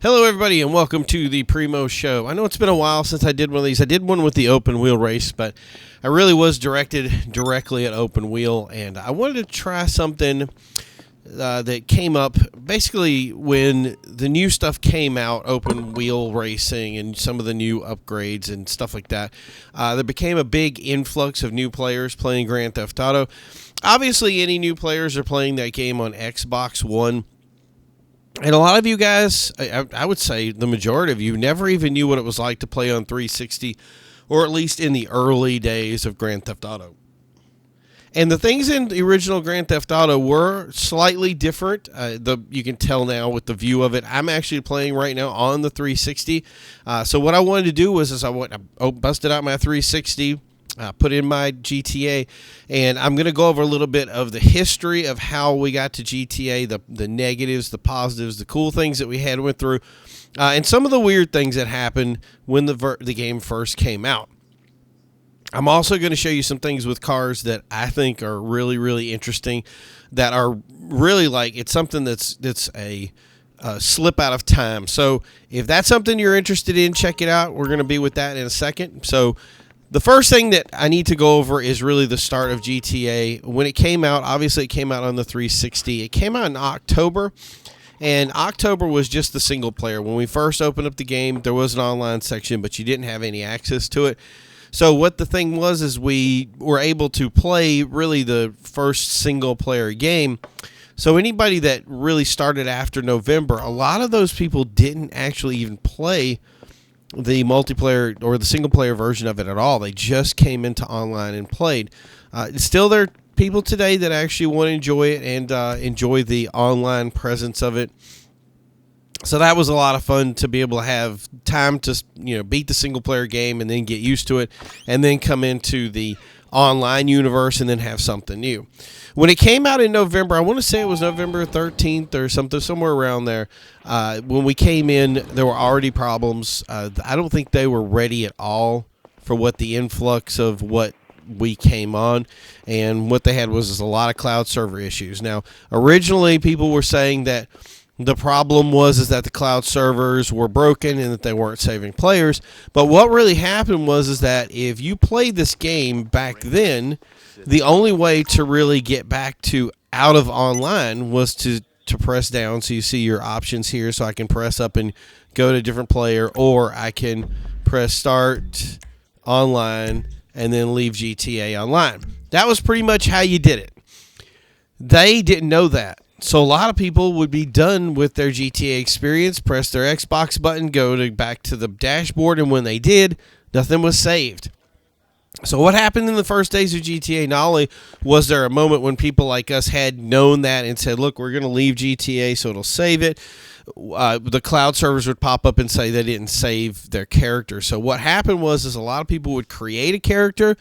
Hello, everybody, and welcome to the Primo Show. I know it's been a while since I did one of these. I did one with the open wheel race, but I really was directed directly at open wheel, and I wanted to try something that came up basically when the new stuff came out, open wheel racing and some of the new upgrades and stuff like that. There became a big influx of new players playing Grand Theft Auto. Obviously, any new players are playing that game on Xbox One. And a lot of you guys, I would say the majority of you, never even knew what it was like to play on 360, or at least in the early days of Grand Theft Auto. And the things in the original Grand Theft Auto were slightly different. You can tell now with the view of it. I'm actually playing right now on the 360. So what I wanted to do was I busted out my 360, put in my GTA, and I'm going to go over a little bit of the history of how we got to GTA, the negatives, the positives, the cool things that we went through, and some of the weird things that happened when the game first came out. I'm also going to show you some things with cars that I think are really, really interesting, that are really it's something that's a slip out of time. So if that's something you're interested in, check it out. We're going to be with that in a second. So the first thing that I need to go over is really the start of GTA. When it came out, obviously it came out on the 360. It came out in October, and October was just the single player. When we first opened up the game, there was an online section, but you didn't have any access to it. So what the thing was is we were able to play really the first single player game. So anybody that really started after November, a lot of those people didn't actually even play the multiplayer or the single player version of it at all. They just came into online and played. Still, there are people today that actually want to enjoy it and enjoy the online presence of it. So that was a lot of fun to be able to have time to beat the single player game and then get used to it, and then come into the online universe and then have something new. When it came out in November, I want to say it was November 13th or something, somewhere around there. When we came in, there were already problems. I don't think they were ready at all for what the influx of what we came on, and what they had was a lot of cloud server issues. Now, originally people were saying that the problem was that the cloud servers were broken and that they weren't saving players. But what really happened was that if you played this game back then, the only way to really get back to out of online was to press down. So you see your options here. So I can press up and go to a different player, or I can press start online and then leave GTA online. That was pretty much how you did it. They didn't know that. So a lot of people would be done with their GTA experience, press their Xbox button, back to the dashboard, and when they did, nothing was saved. So what happened in the first days of GTA, not only was there a moment when people like us had known that and said, look, we're going to leave GTA so it'll save it, the cloud servers would pop up and say they didn't save their character. So what happened was a lot of people would create a character,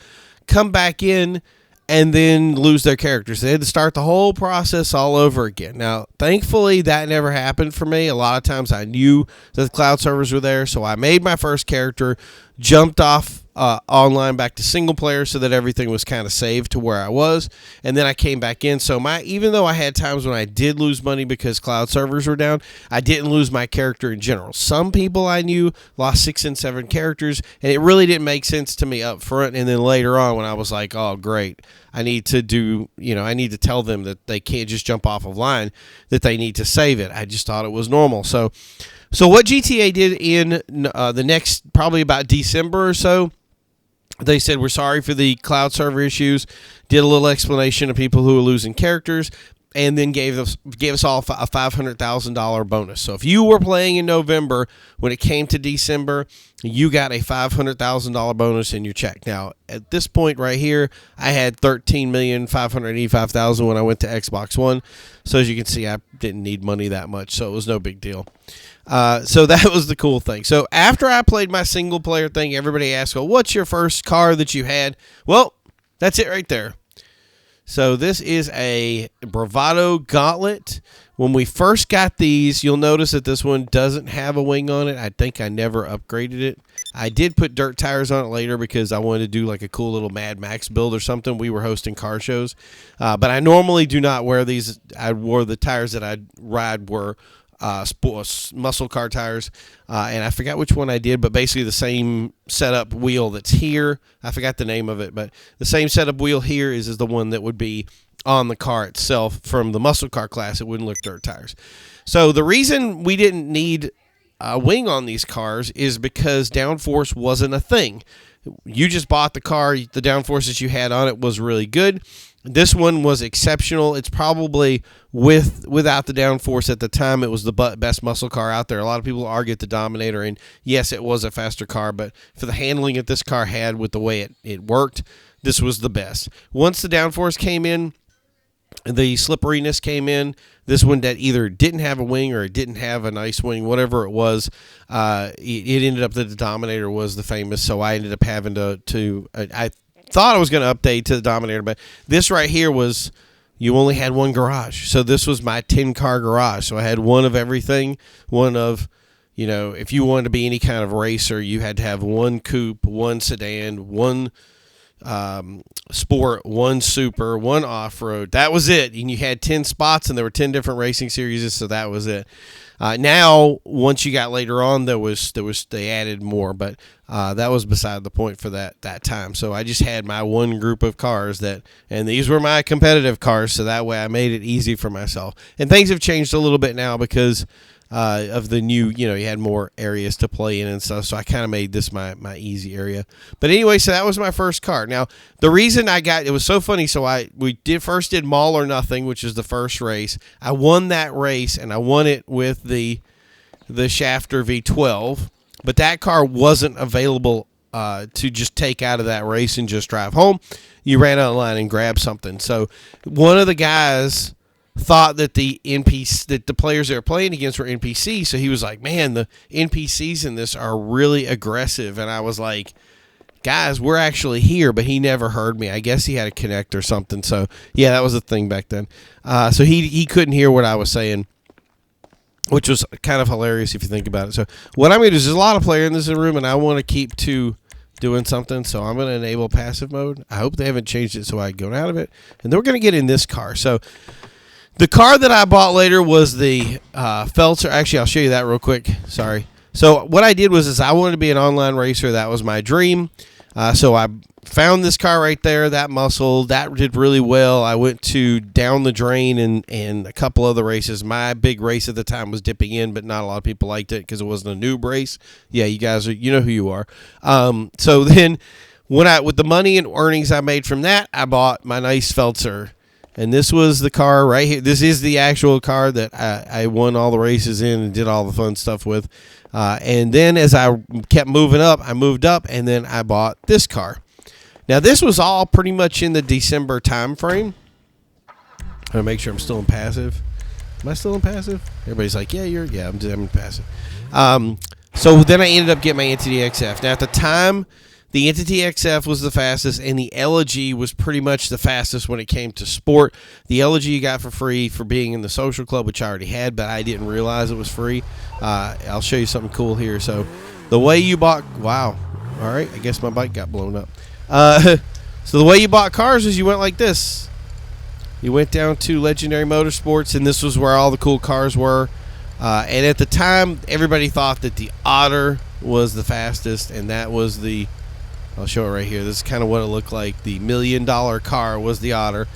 come back in, and then lose their characters. They had to start the whole process all over again. Now, thankfully, that never happened for me. A lot of times I knew that the cloud servers were there, so I made my first character, jumped off online back to single player so that everything was kind of saved to where I was, and then I came back in. So even though I had times when I did lose money because cloud servers were down, I didn't lose my character in general. Some people I knew lost 6 and 7 characters, and it really didn't make sense to me up front. And then later on when I was like, oh, great, I need to tell them that they can't just jump off of line, that they need to save it. I just thought it was normal. So what GTA did in the next, probably about December or so, they said, we're sorry for the cloud server issues, did a little explanation of people who were losing characters, and then gave us all a $500,000 bonus. So if you were playing in November, when it came to December, you got a $500,000 bonus in your check. Now, at this point right here, I had $13,585,000 when I went to Xbox One. So as you can see, I didn't need money that much, so it was no big deal. So that was the cool thing. So after I played my single player thing, everybody asked, well, what's your first car that you had? Well, that's it right there. So this is a Bravado Gauntlet. When we first got these, you'll notice that this one doesn't have a wing on it. I think I never upgraded it. I did put dirt tires on it later because I wanted to do like a cool little Mad Max build or something. We were hosting car shows. But I normally do not wear these. I wore the tires that I ride were muscle car tires, and I forgot which one I did, but basically the same setup wheel that's here. I forgot the name of it, but the same setup wheel here is the one that would be on the car itself from the muscle car class. It wouldn't look dirt tires. So the reason we didn't need a wing on these cars is because downforce wasn't a thing. You just bought the car, the downforce that you had on it was really good. This one was exceptional. It's probably without the downforce at the time, it was the best muscle car out there. A lot of people argue at the Dominator, and yes, it was a faster car, but for the handling that this car had with the way it worked, this was the best. Once the downforce came in, the slipperiness came in. This one that either didn't have a wing or it didn't have a nice wing, whatever it was, it ended up that the Dominator was the famous, so I ended up having to I thought I was going to update to the Dominator, but this right here was, you only had one garage. So this was my 10-car garage. So I had one of everything, one of, if you wanted to be any kind of racer, you had to have one coupe, one sedan, one sport, one super, one off-road. That was it. And you had 10 spots, and there were 10 different racing series, so that was it. Now, once you got later on, they added more, but that was beside the point for that time. So I just had my one group of cars and these were my competitive cars, so that way I made it easy for myself. And things have changed a little bit now because of the new, you had more areas to play in and stuff, so I kind of made this my easy area. But anyway, so that was my first car. Now, the reason it was so funny, so we first did Mall or Nothing, which is the first race. I won that race, and I won it with the Shafter V12, but that car wasn't available to just take out of that race and just drive home. You ran out of line and grabbed something. So one of the guys thought that the players they were playing against were NPCs, so he was like, man, the NPCs in this are really aggressive. And I was like, guys, we're actually here, but he never heard me. I guess he had a Connect or something. So yeah, that was a thing back then. So he couldn't hear what I was saying, which was kind of hilarious if you think about it. So what I'm going to do is, there's a lot of players in this room, and I want to keep to doing something, so I'm going to enable passive mode. I hope they haven't changed it so I can go out of it. And then we're going to get in this car. So the car that I bought later was the Feltzer. Actually, I'll show you that real quick. Sorry. So what I did was I wanted to be an online racer. That was my dream. So I found this car right there, that muscle. That did really well. I went to Down the Drain and a couple other races. My big race at the time was Dipping In, but not a lot of people liked it because it wasn't a noob race. Yeah, you guys you know who you are. So then with the money and earnings I made from that, I bought my nice Feltzer. And this was the car right here. This is the actual car that I won all the races in and did all the fun stuff with. And then as I kept moving up, I moved up, and then I bought this car. Now, this was all pretty much in the December time frame. I'm going to make sure I'm still in passive. Am I still in passive? Everybody's like, yeah, I'm in passive. So then I ended up getting my Entity XF. Now, at the time, the Entity XF was the fastest, and the Elegy was pretty much the fastest when it came to sport. The Elegy you got for free for being in the social club, which I already had, but I didn't realize it was free. I'll show you something cool here. So the way you bought... Wow. All right. I guess my bike got blown up. So the way you bought cars is you went like this. You went down to Legendary Motorsports, and this was where all the cool cars were. And at the time, everybody thought that the Otter was the fastest, and that was the... I'll show it right here. This is kind of what it looked like. The $1 million car was the Otter.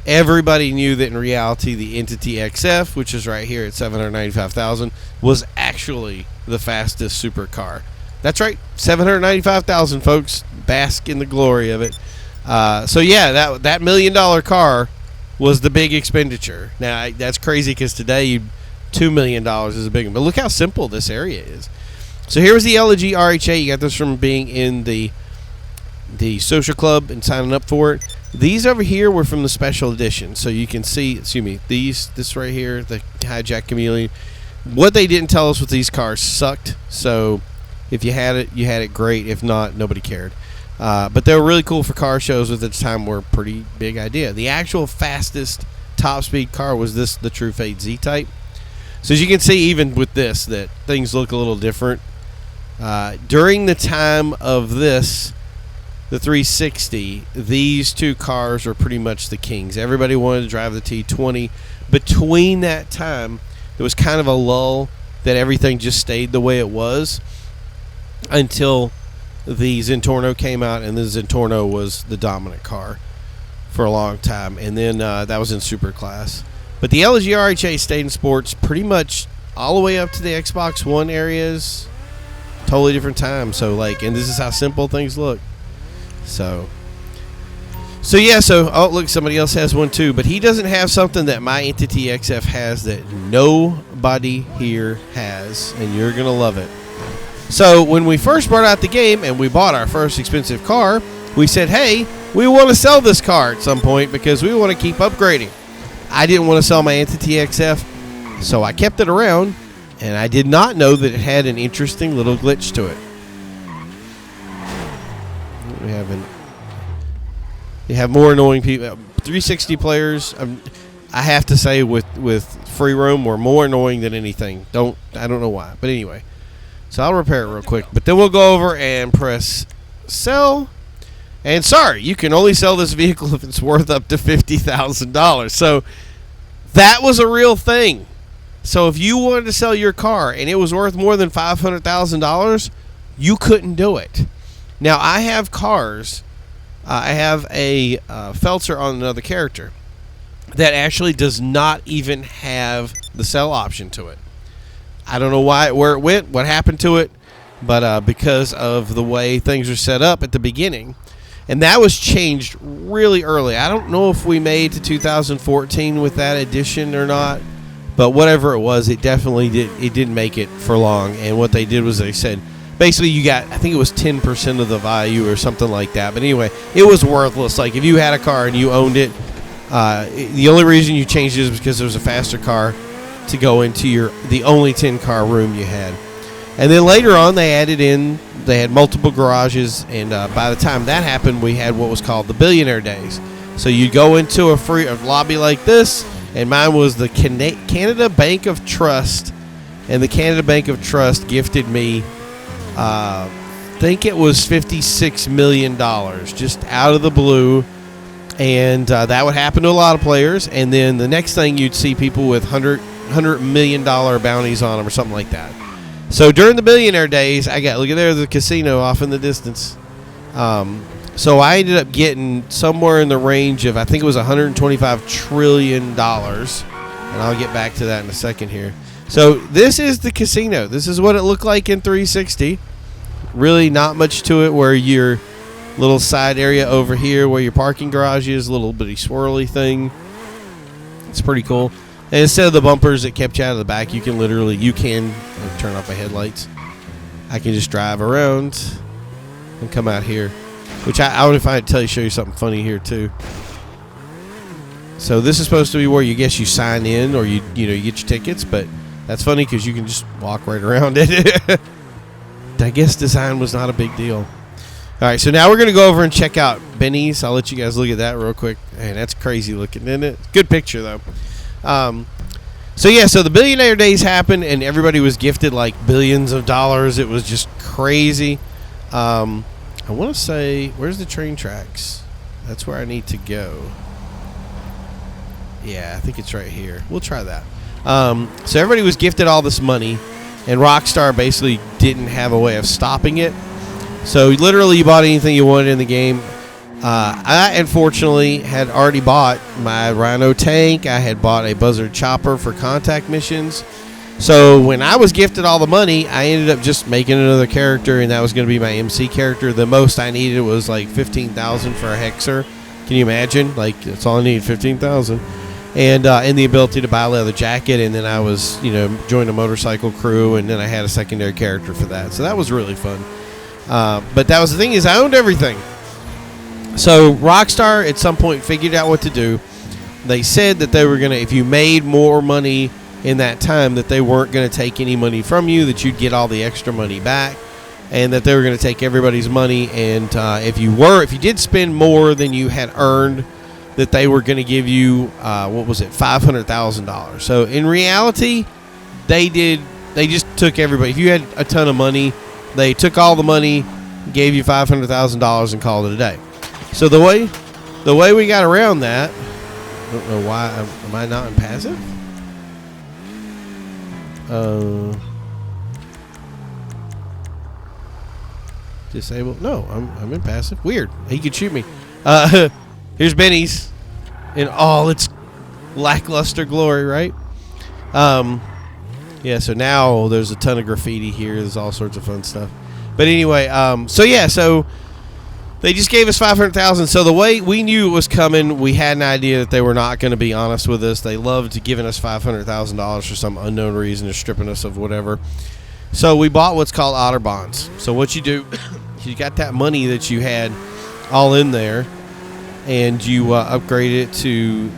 Everybody knew that in reality, the Entity XF, which is right here at $795,000, was actually the fastest supercar. That's right, $795,000, folks. Bask in the glory of it. So yeah, that $1 million car was the big expenditure. Now that's crazy because today $2 million is a big one. But look how simple this area is. So here was the LG RHA. You got this from being in the social club and signing up for it. These over here were from the special edition, so you can see, this right here, the Hijack Chameleon. What they didn't tell us was these cars sucked, so if you had it, you had it great. If not, nobody cared. But they were really cool for car shows at the time, were a pretty big idea. The actual fastest top speed car was the True Fate Z-Type. So as you can see, even with this, that things look a little different. During the time of this, the 360, these two cars were pretty much the kings. Everybody wanted to drive the T20. Between that time, there was kind of a lull that everything just stayed the way it was until the Zentorno came out, and the Zentorno was the dominant car for a long time, and then that was in Superclass. But the LG RHA stayed in sports pretty much all the way up to the Xbox One areas. Totally different time. So like, and this is how simple things look. So yeah. So look, somebody else has one too, but he doesn't have something that my Entity XF has that nobody here has, and you're gonna love it. So when we first brought out the game and we bought our first expensive car, we said, hey, we want to sell this car at some point because we want to keep upgrading. I didn't want to sell my Entity XF, so I kept it around, and I did not know that it had an interesting little glitch to it. You have more annoying people. 360 players, I have to say, with free roam, were more annoying than anything. I don't know why, but anyway. So I'll repair it real quick, but then we'll go over and press sell. And sorry, you can only sell this vehicle if it's worth up to $50,000. So that was a real thing. So if you wanted to sell your car and it was worth more than $500,000, you couldn't do it. Now I have cars. I have a Feltzer on another character that actually does not even have the sell option to it. I don't know where it went, what happened to it, but because of the way things are set up at the beginning. And that was changed really early. I don't know if we made to 2014 with that edition or not, but whatever it was, it definitely didn't make it for long. And what they did was they said, basically you got, I think it was 10% of the value or something like that. But anyway, it was worthless. Like if you had a car and you owned it, the only reason you changed it is because there was a faster car to go into the only 10-car room you had. And then later on, they had multiple garages, and by the time that happened, we had what was called the Billionaire Days. So you'd go into a lobby like this, and mine was the Canada Bank of Trust, and the Canada Bank of Trust gifted me, I think it was $56 million, just out of the blue. And that would happen to a lot of players. And then the next thing, you'd see people with $100 million bounties on them or something like that. So during the Billionaire Days, look at there's the casino off in the distance. So I ended up getting somewhere in the range of, I think it was $125 trillion. And I'll get back to that in a second here. So this is the casino. This is what it looked like in 360. Really not much to it, where your little side area over here where your parking garage is, a little bitty swirly thing. It's pretty cool. And instead of the bumpers that kept you out of the back, you can turn off my headlights. I can just drive around and come out here, which I would, if I had show you something funny here too. So this is supposed to be where you sign in, or you get your tickets, but that's funny because you can just walk right around it. I guess design was not a big deal. All right, so now we're going to go over and check out Benny's. I'll let you guys look at that real quick. Man, that's crazy looking, isn't it? Good picture, though. So the Billionaire Days happened, and everybody was gifted like billions of dollars. It was just crazy. I want to say, where's the train tracks? That's where I need to go. Yeah, I think it's right here. We'll try that. So everybody was gifted all this money, and Rockstar basically didn't have a way of stopping it. So literally, you bought anything you wanted in the game. I unfortunately had already bought my Rhino tank. I had bought a Buzzard chopper for contact missions. So when I was gifted all the money, I ended up just making another character, and that was going to be my MC character. The most I needed was like $15,000 for a Hexer. Can you imagine? Like, that's all I needed, $15,000. And the ability to buy a leather jacket, and then I was, joined a motorcycle crew, and then I had a secondary character for that. So that was really fun. But that was the thing, is I owned everything. So Rockstar at some point figured out what to do. They said that they were going to, if you made more money in that time, that they weren't going to take any money from you, that you'd get all the extra money back, and that they were going to take everybody's money. And if you did spend more than you had earned, that they were going to give you, $500,000. So in reality, they just took everybody. If you had a ton of money, they took all the money, gave you $500,000 and called it a day. So the way we got around that, I don't know why, am I not in passive? Disable. No, I'm in passive. Weird. He could shoot me. Here's Benny's in all its lackluster glory, right? Yeah, so now there's a ton of graffiti here. There's all sorts of fun stuff. But anyway, so they just gave us $500,000. So the way we knew it was coming, we had an idea that they were not going to be honest with us. They loved giving us $500,000 for some unknown reason, or stripping us of whatever. So we bought what's called otter bonds. So what you do, you got that money that you had all in there, and you upgrade it to, you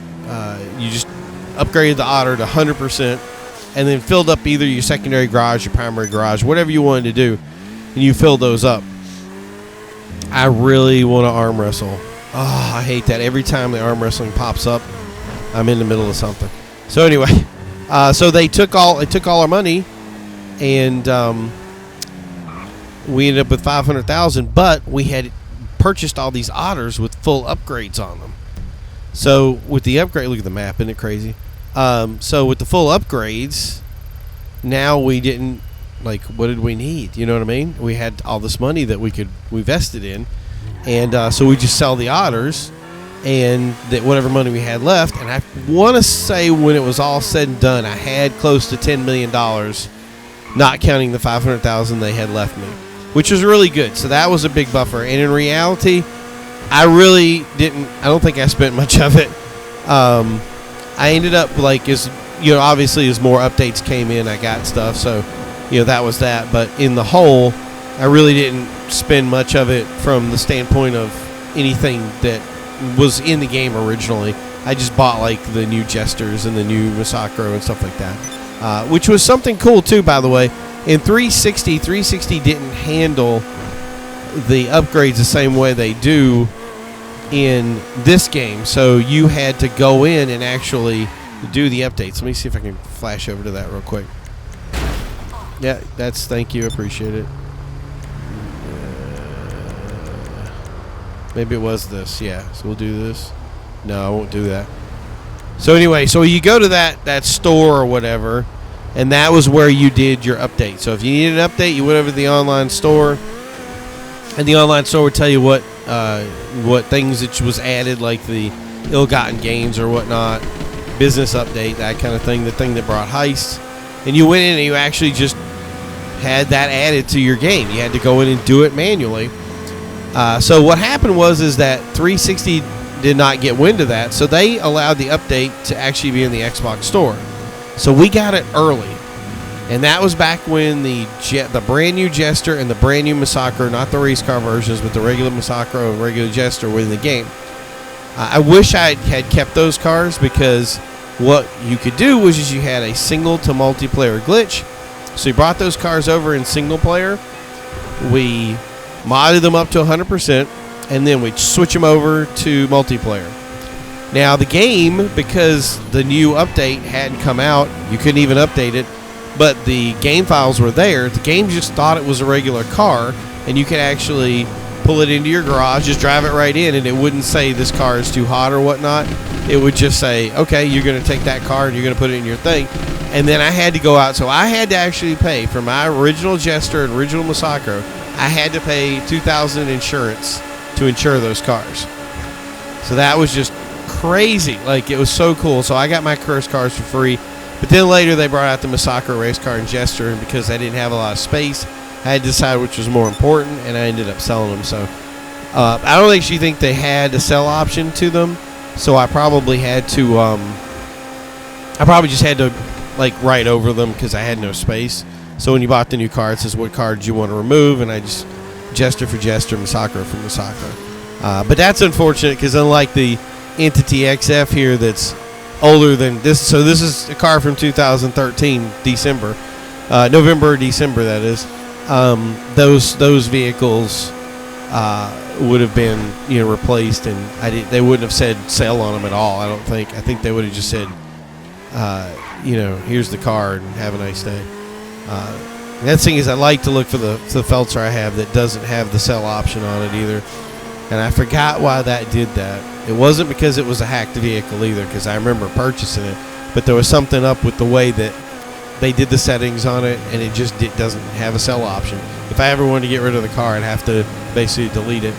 just upgraded the otter to 100%, and then filled up either your secondary garage, your primary garage, whatever you wanted to do, and you fill those up. I really want to arm wrestle. Oh, I hate that. Every time the arm wrestling pops up, I'm in the middle of something. So anyway, so they took all our money, and we ended up with $500,000. But we had purchased all these otters with full upgrades on them. So with the upgrade, look at the map, isn't it crazy? So with the full upgrades, now we didn't, like, what did we need? You know what I mean? We had all this money that we vested in, and so we just sell the otters, and that whatever money we had left. And I want to say when it was all said and done, I had close to $10 million, not counting the $500,000 they had left me, which was really good. So that was a big buffer. And in reality, I really didn't. I don't think I spent much of it. I ended up, like, obviously as more updates came in, I got stuff. So, that was that. But in the whole, I really didn't spend much of it from the standpoint of anything that was in the game originally. I just bought, like, the new Jesters and the new Masacro and stuff like that, which was something cool too, by the way. In 360 didn't handle the upgrades the same way they do in this game, so you had to go in and actually do the updates. Let me see if I can flash over to that real quick. Yeah, thank you, appreciate it. Maybe it was this. Yeah, so we'll do this. No, I won't do that. So anyway, so you go to that store or whatever, and that was where you did your update. So if you needed an update, you went over to the online store, and the online store would tell you what things that was added, like the ill-gotten gains or whatnot, business update, that kind of thing, the thing that brought heists. And you went in and you actually just had that added to your game. You had to go in and do it manually. So what happened is that 360 did not get wind of that, so they allowed the update to actually be in the Xbox store. So we got it early. And that was back when the brand new Jester and the brand new Masacro, not the race car versions, but the regular Masacro and regular Jester were in the game. I wish I had kept those cars, because what you could do was you had a single to multiplayer glitch. So you brought those cars over in single player. We modded them up to 100%, and then we'd switch them over to multiplayer. Now the game, because the new update hadn't come out, you couldn't even update it, but the game files were there. The game just thought it was a regular car, and you could actually pull it into your garage, just drive it right in, and it wouldn't say this car is too hot or whatnot. It would just say, okay, you're going to take that car and you're going to put it in your thing. And then I had to go out, so I had to actually pay for my original Jester and original Masacro. I had to pay $2,000 in insurance to insure those cars. So that was just crazy. Like, it was so cool. So I got my cursed cars for free. But then later they brought out the Masacro race car and Jester, and because I didn't have a lot of space, I had to decide which was more important, and I ended up selling them. So I don't actually think they had a sell option to them, so I probably had to just had to, like, write over them because I had no space. So when you bought the new car, it says what car did you want to remove, and I just Jester for Jester, Masacro for Masacro. But that's unfortunate, because unlike the Entity XF here that's older than this, so this is a car from 2013 November, December, that is. Those vehicles would have been replaced, and they wouldn't have said sell on them at all. I don't think. I think they would have just said, here's the car and have a nice day. And that thing is, I like to look for the Feltzer I have that doesn't have the sell option on it either, and I forgot why that did that. It wasn't because it was a hacked vehicle either, because I remember purchasing it, but there was something up with the way that they did the settings on it, and it just doesn't have a sell option. If I ever wanted to get rid of the car, I'd have to basically delete it.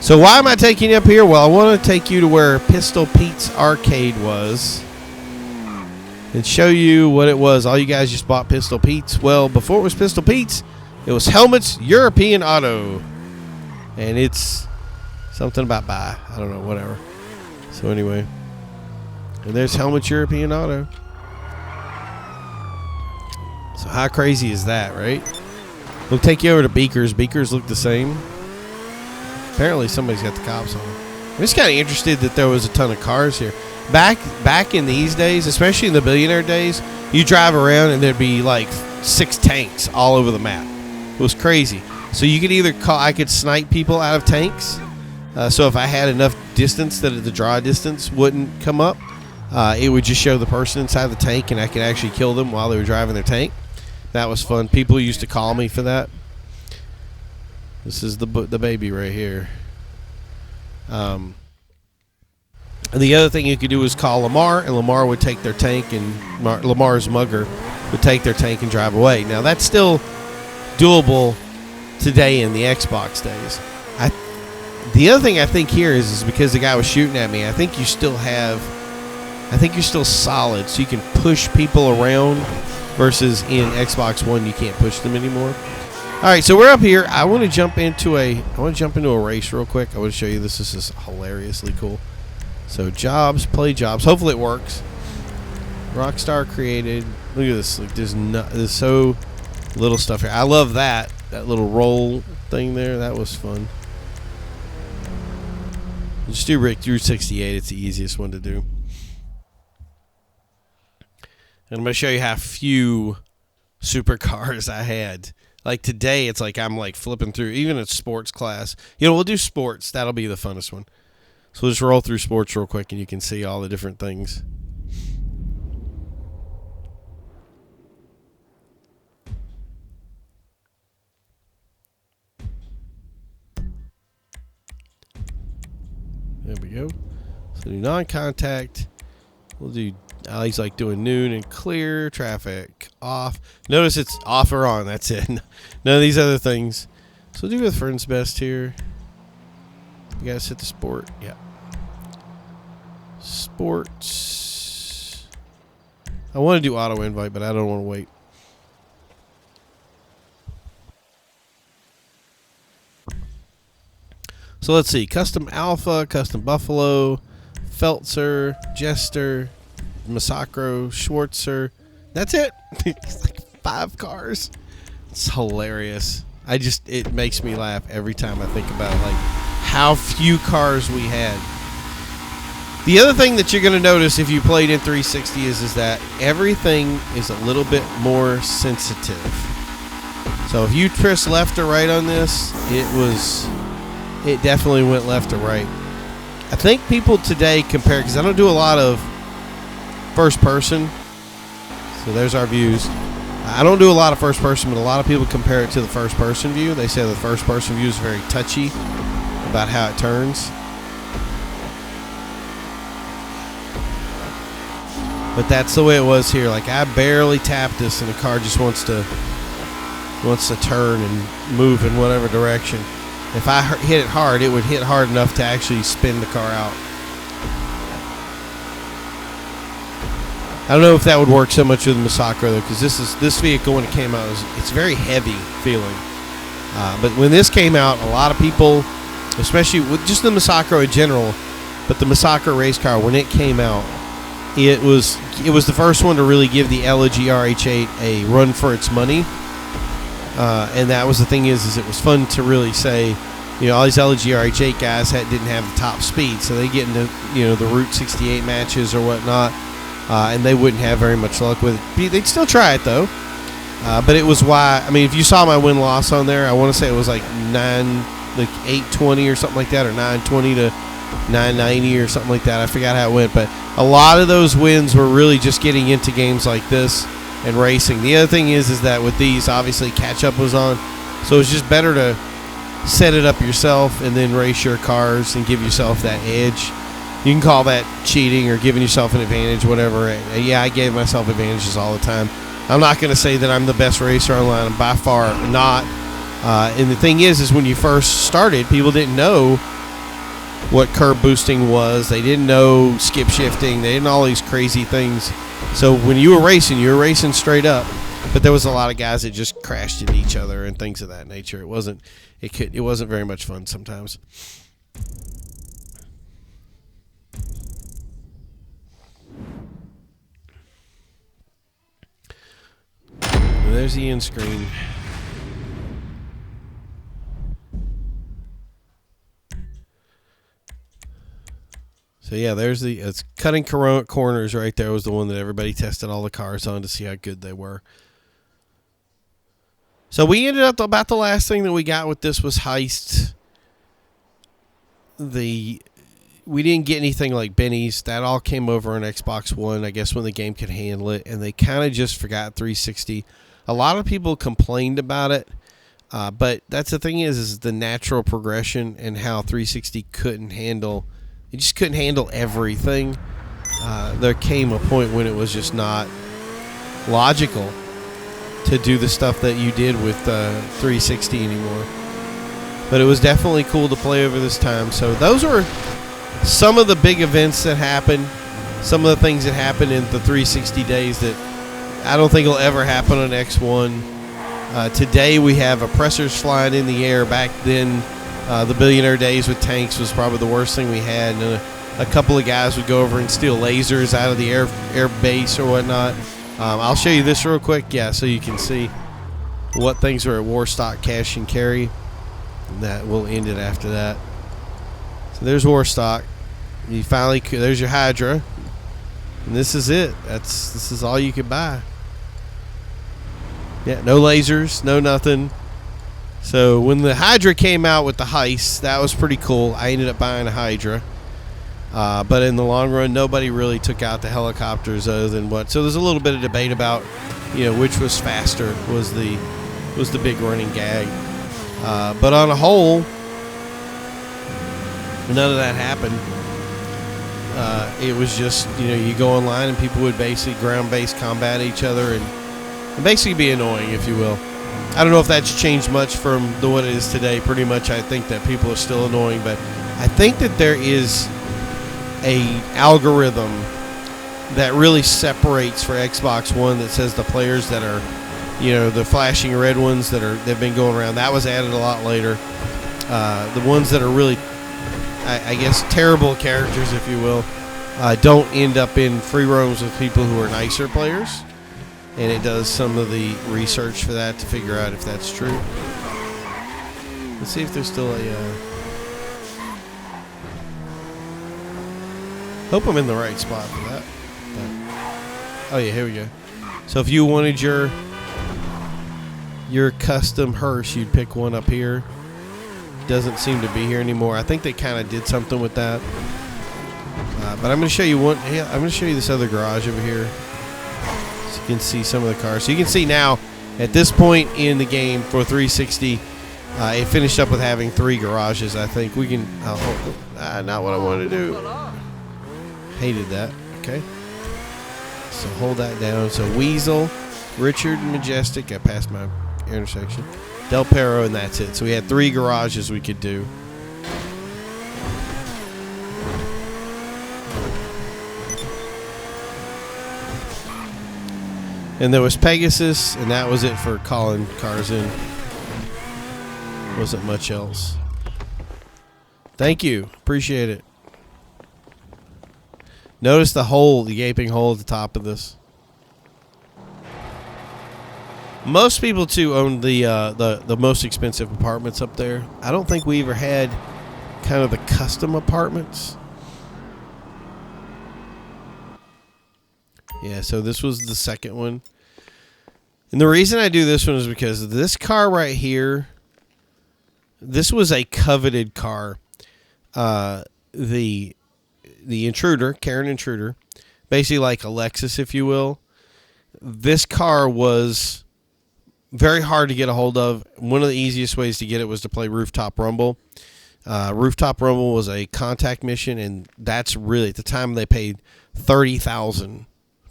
So why am I taking you up here? Well, I want to take you to where Pistol Pete's Arcade was and show you what it was. All you guys just bought Pistol Pete's. Well, before it was Pistol Pete's, it was Helmets European Auto. And it's something about buy. I don't know, whatever. So anyway, and there's Helmets European Auto. So how crazy is that, right? We'll take you over to Beakers. Beakers look the same. Apparently somebody's got the cops on. I'm just kind of interested that there was a ton of cars here. Back in these days, especially in the Billionaire Days, you drive around and there'd be like 6 tanks all over the map. It was crazy. So you could either I could snipe people out of tanks. So if I had enough distance that the draw distance wouldn't come up, it would just show the person inside the tank, and I could actually kill them while they were driving their tank. That was fun. People used to call me for that. This is the baby right here. And the other thing you could do is call Lamar, and Lamar would take their tank, and Lamar's mugger would take their tank and drive away. Now, that's still doable today in the Xbox days. The other thing I think here is because the guy was shooting at me, I think you're still solid, so you can push people around, versus in Xbox One you can't push them anymore. All right, so we're up here. I want to jump into a race real quick. I want to show you this. This is hilariously cool. So jobs, play jobs. Hopefully it works. Rockstar created. Look at this. Like there's so little stuff here. I love that little roll thing there. That was fun. Just do Rick through 68. It's the easiest one to do. And I'm going to show you how few supercars I had. Like today, it's like I'm like flipping through, even in sports class. We'll do sports. That'll be the funnest one. So we'll just roll through sports real quick, and you can see all the different things. There we go. So do non-contact. We'll do. He's like doing noon and clear, traffic off. Notice it's off or on. That's it. None of these other things. So we'll do with friends best here. You gotta set the sport. Yeah. Sports. I want to do auto invite, but I don't want to wait. So let's see. Custom Alpha, Custom Buffalo, Feltzer, Jester, Massacro, Schwartzer. That's it. It's like 5 cars. It's hilarious. It makes me laugh every time I think about like how few cars we had. The other thing that you're going to notice if you played in 360 is that everything is a little bit more sensitive. So if you press left or right on this, it definitely went left or right. I think people today compare, because I don't do a lot of first person. So there's our views. I don't do a lot of first person, but a lot of people compare it to the first person view. They say the first person view is very touchy about how it turns. But that's the way it was here. Like I barely tapped this, and the car just wants to turn and move in whatever direction. If I hit it hard, it would hit hard enough to actually spin the car out. I don't know if that would work so much with the Massacro though, because this vehicle when it came out it's very heavy feeling. But when this came out, a lot of people, especially with just the Massacro in general, but the Massacro race car when it came out, it was the first one to really give the LG RH8 a run for its money. And that was the thing is it was fun to really say, all these LG RH8 guys didn't have the top speed, so they get into the Route 68 matches or whatnot, and they wouldn't have very much luck with it. They'd still try it though, but it was why. I mean, if you saw my win loss on there, I want to say it was like 820 or something like that, or 920 to 990 or something like that. I forgot how it went, but a lot of those wins were really just getting into games like this and racing. The other thing is that with these, obviously catch up was on, so it's just better to set it up yourself and then race your cars and give yourself that edge. You can call that cheating or giving yourself an advantage, whatever. Yeah, I gave myself advantages all the time. I'm not going to say that I'm the best racer online. I'm by far not. And the thing is when you first started, people didn't know what curb boosting was. They didn't know skip shifting. They didn't know all these crazy things. So when you were racing straight up. But there was a lot of guys that just crashed into each other and things of that nature. It wasn't very much fun sometimes. And there's the end screen. So yeah, there's it's cutting corners right there was the one that everybody tested all the cars on to see how good they were. So we ended up about the last thing that we got with this was heists. We didn't get anything like Benny's. That all came over on Xbox One, I guess, when the game could handle it, and they kind of just forgot 360. A lot of people complained about it, but that's the thing is the natural progression and how 360 couldn't handle. It just couldn't handle everything. There came a point when it was just not logical to do the stuff that you did with 360 anymore. But it was definitely cool to play over this time. So those were some of the big events that happened. Some of the things that happened in the 360 days that I don't think will ever happen on X1. Today we have oppressors flying in the air. Back then, the Billionaire Days with tanks was probably the worst thing we had. And a couple of guys would go over and steal lasers out of the air base or whatnot. I'll show you this real quick, so you can see what things are at Warstock Cash and Carry. And that will end it after that. So there's Warstock. You finally, there's your Hydra, and this is it. This is all you could buy. Yeah, no lasers, no nothing. So when the Hydra came out with the heist, that was pretty cool. I ended up buying a Hydra. But in the long run, nobody really took out the helicopters other than what. So there's a little bit of debate about, which was faster was the big running gag. But on a whole, none of that happened. It was just, you go online and people would basically ground-based combat each other and basically be annoying, if you will. I don't know if that's changed much from what it is today. Pretty much I think that people are still annoying, but I think that there is a algorithm that really separates for Xbox One that says the players that are, the flashing red ones they've been going around. That was added a lot later. The ones that are really, I guess, terrible characters, if you will, don't end up in free roams with people who are nicer players. And it does some of the research for that to figure out if that's true. Let's see if there's still a... hope I'm in the right spot for that. But, oh yeah, here we go. So if you wanted your custom hearse, you'd pick one up here. Doesn't seem to be here anymore. I think they kind of did something with that. But I'm going to show you one. Yeah, I'm going to show you this other garage over here. So you can see some of the cars. So you can see now, at this point in the game for 360, it finished up with having 3 garages. I think we can. Not what I wanted to do. Hated that. Okay. So hold that down. So Weasel, Richard, Majestic. I passed my intersection. Del Perro, and that's it. So we had 3 garages we could do. And there was Pegasus, and that was it for calling cars in. Wasn't much else. Thank you. Appreciate it. Notice the hole, the gaping hole at the top of this. Most people, too, own the most expensive apartments up there. I don't think we ever had kind of the custom apartments. Yeah, so this was the second one. And the reason I do this one is because this car right here, this was a coveted car. The Intruder, Karen Intruder, basically like a Lexus, if you will. This car was very hard to get a hold of. One of the easiest ways to get it was to play Rooftop Rumble. Rooftop Rumble was a contact mission, and that's really, at the time they paid $30,000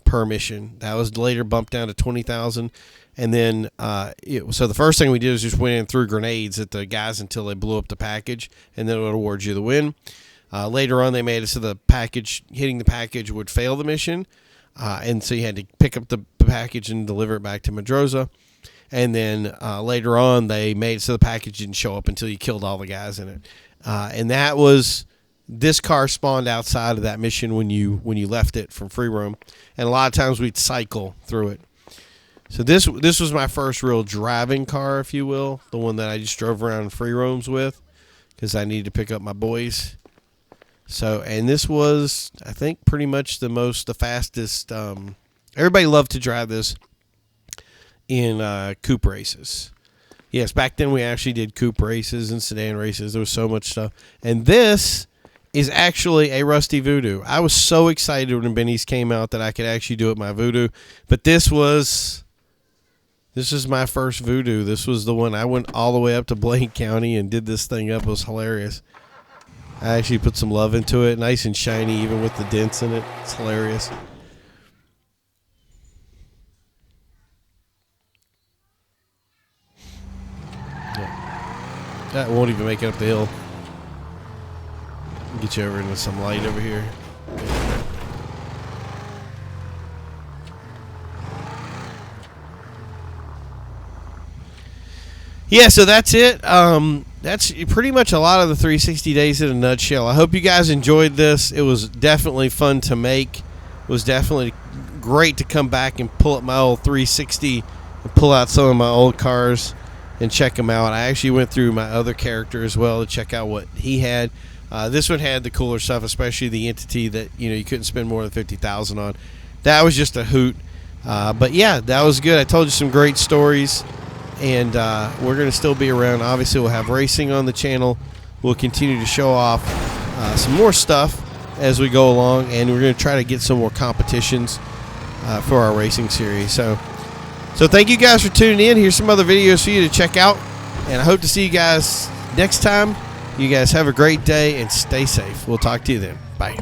per mission. That was later bumped down to $20,000. And then, so the first thing we did is just went in and threw grenades at the guys until they blew up the package, and then it would award you the win. Later on, they made it so the package, hitting the package would fail the mission, and so you had to pick up the package and deliver it back to Medroza. And then later on, they made it so the package didn't show up until you killed all the guys in it. And that was, this car spawned outside of that mission when you left it from free roam, and a lot of times we'd cycle through it. So this was my first real driving car, if you will, the one that I just drove around in free roams with, because I needed to pick up my boys. So, and this was, I think, pretty much the fastest. Everybody loved to drive this in coupe races. Yes, back then we actually did coupe races and sedan races. There was so much stuff. And this is actually a Rusty Voodoo. I was so excited when Benny's came out that I could actually do it my Voodoo. But this is my first Voodoo. This was the one I went all the way up to Blaine County and did this thing up. It was hilarious. I actually put some love into it. Nice and shiny, even with the dents in it. It's hilarious. Yeah. That won't even make it up the hill. Get you over into some light over here. Yeah, so that's it. That's pretty much a lot of the 360 days in a nutshell. I hope you guys enjoyed this. It was definitely fun to make. It was definitely great to come back and pull up my old 360 and pull out some of my old cars and check them out. I actually went through my other character as well to check out what he had. This one had the cooler stuff, especially the entity that you couldn't spend more than $50,000 on. That was just a hoot. But yeah, that was good. I told you some great stories. And we're going to still be around. Obviously, we'll have racing on the channel. We'll continue to show off some more stuff as we go along. And we're going to try to get some more competitions for our racing series. So thank you guys for tuning in. Here's some other videos for you to check out. And I hope to see you guys next time. You guys have a great day and stay safe. We'll talk to you then. Bye.